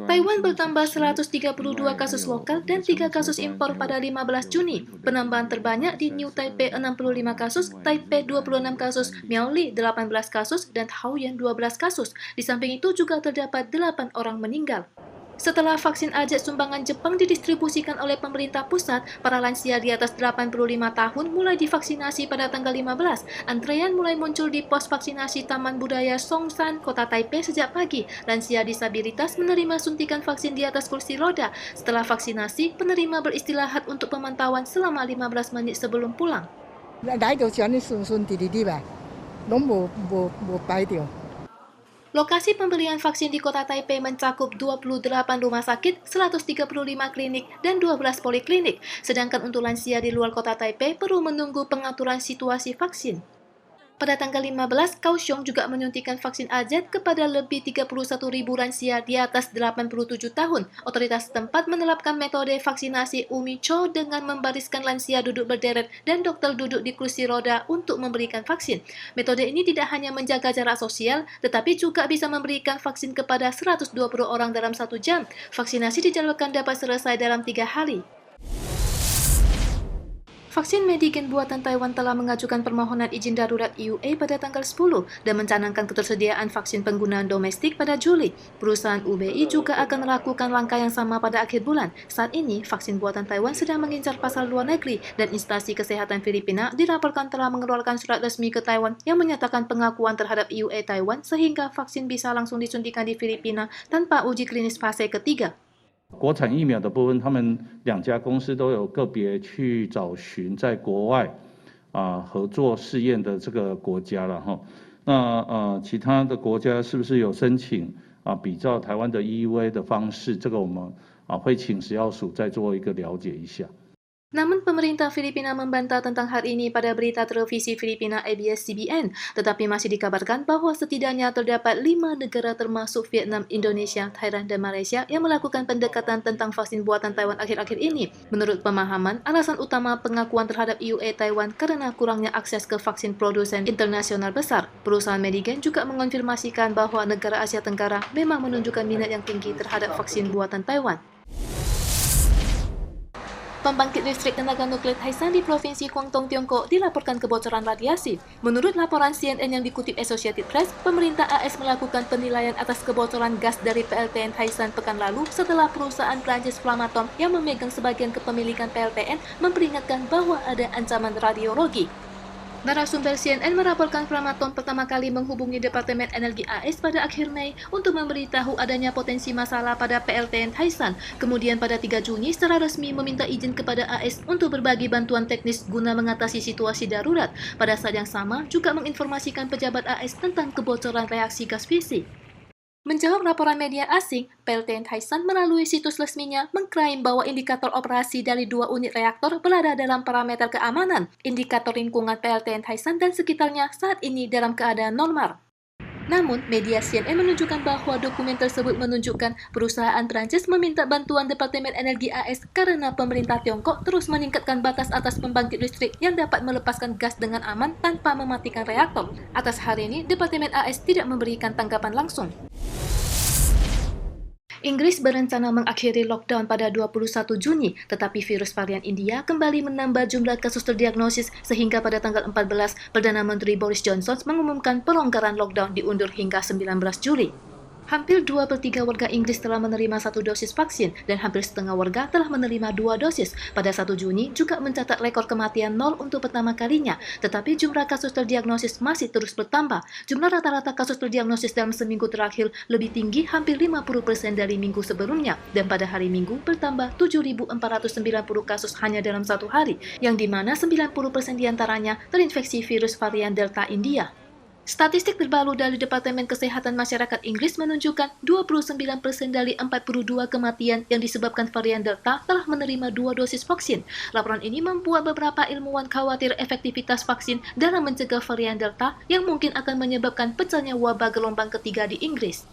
Taiwan bertambah 132 kasus lokal dan 3 kasus impor pada 15 Juni. Penambahan terbanyak di New Taipei 65 kasus, Taipei 26 kasus, Miaoli 18 kasus, dan Taoyuan 12 kasus. Di samping itu juga terdapat 8 orang meninggal. Setelah vaksin AZ sumbangan Jepang didistribusikan oleh pemerintah pusat, para lansia di atas 85 tahun mulai divaksinasi pada tanggal 15. Antrean mulai muncul di pos vaksinasi Taman Budaya Songshan, Kota Taipei sejak pagi. Lansia disabilitas menerima suntikan vaksin di atas kursi roda. Setelah vaksinasi, penerima beristirahat untuk pemantauan selama 15 menit sebelum pulang. Lokasi pembelian vaksin di kota Taipei mencakup 28 rumah sakit, 135 klinik, dan 12 poliklinik. Sedangkan untuk lansia di luar kota Taipei perlu menunggu pengaturan situasi vaksin. Pada tanggal 15, Kaohsiung juga menyuntikkan vaksin AZ kepada lebih 31.000 lansia di atas 87 tahun. Otoritas setempat menerapkan metode vaksinasi Umicho dengan membariskan lansia duduk berderet dan dokter duduk di kursi roda untuk memberikan vaksin. Metode ini tidak hanya menjaga jarak sosial, tetapi juga bisa memberikan vaksin kepada 120 orang dalam 1 jam. Vaksinasi dijadwalkan dapat selesai dalam 3 hari. Vaksin Medigen buatan Taiwan telah mengajukan permohonan izin darurat EUA pada tanggal 10 dan mencanangkan ketersediaan vaksin penggunaan domestik pada Juli. Perusahaan UBI juga akan melakukan langkah yang sama pada akhir bulan. Saat ini, vaksin buatan Taiwan sedang mengincar pasar luar negeri dan instansi kesehatan Filipina dilaporkan telah mengeluarkan surat resmi ke Taiwan yang menyatakan pengakuan terhadap EUA Taiwan sehingga vaksin bisa langsung disuntikan di Filipina tanpa uji klinis fase ketiga. 国产疫苗的部分，他们2家公司都有个别去找寻在国外合作试验的这个国家了哈。那其他的国家是不是有申请比照台湾的 EUA 的方式？这个我们会请食药署再做一个了解一下。 Namun pemerintah Filipina membantah tentang hal ini pada berita televisi Filipina ABS-CBN, tetapi masih dikabarkan bahwa setidaknya terdapat 5 negara termasuk Vietnam, Indonesia, Thailand, dan Malaysia yang melakukan pendekatan tentang vaksin buatan Taiwan akhir-akhir ini. Menurut pemahaman, alasan utama pengakuan terhadap EUA Taiwan karena kurangnya akses ke vaksin produsen internasional besar. Perusahaan Medigen juga mengonfirmasikan bahwa negara Asia Tenggara memang menunjukkan minat yang tinggi terhadap vaksin buatan Taiwan. Pembangkit listrik tenaga nuklir Taisan di Provinsi Guangdong, Tiongkok dilaporkan kebocoran radiasi. Menurut laporan CNN yang dikutip Associated Press, pemerintah AS melakukan penilaian atas kebocoran gas dari PLTN Taisan pekan lalu setelah perusahaan Prancis Flamatom yang memegang sebagian kepemilikan PLTN memperingatkan bahwa ada ancaman radiologi. Narasumber CNN melaporkan Flamatom pertama kali menghubungi Departemen Energi AS pada akhir Mei untuk memberitahu adanya potensi masalah pada PLTN Taisan. Kemudian pada 3 Juni secara resmi meminta izin kepada AS untuk berbagi bantuan teknis guna mengatasi situasi darurat. Pada saat yang sama juga menginformasikan pejabat AS tentang kebocoran reaksi gas fisik. Menjawab laporan media asing, PLTN Taisan melalui situs resminya mengklaim bahwa indikator operasi dari 2 unit reaktor berada dalam parameter keamanan. Indikator lingkungan PLTN Taisan dan sekitarnya saat ini dalam keadaan normal. Namun, media CNN menunjukkan bahwa dokumen tersebut menunjukkan perusahaan Prancis meminta bantuan Departemen Energi AS karena pemerintah Tiongkok terus meningkatkan batas atas pembangkit listrik yang dapat melepaskan gas dengan aman tanpa mematikan reaktor. Atas hal ini, Departemen AS tidak memberikan tanggapan langsung. Inggris berencana mengakhiri lockdown pada 21 Juni, tetapi virus varian India kembali menambah jumlah kasus terdiagnosis sehingga pada tanggal 14, Perdana Menteri Boris Johnson mengumumkan pelonggaran lockdown diundur hingga 19 Juli. Hampir 2/3 warga Inggris telah menerima 1 dosis vaksin dan hampir setengah warga telah menerima 2 dosis. Pada 1 Juni juga mencatat rekor kematian 0 untuk pertama kalinya, tetapi jumlah kasus terdiagnosis masih terus bertambah. Jumlah rata-rata kasus terdiagnosis dalam seminggu terakhir lebih tinggi hampir 50% dari minggu sebelumnya, dan pada hari Minggu bertambah 7.490 kasus hanya dalam 1 hari, yang dimana 90% diantaranya terinfeksi virus varian Delta India. Statistik terbaru dari Departemen Kesehatan Masyarakat Inggris menunjukkan 29% dari 42 kematian yang disebabkan varian Delta telah menerima 2 dosis vaksin. Laporan ini membuat beberapa ilmuwan khawatir efektivitas vaksin dalam mencegah varian Delta yang mungkin akan menyebabkan pecahnya wabah gelombang ketiga di Inggris.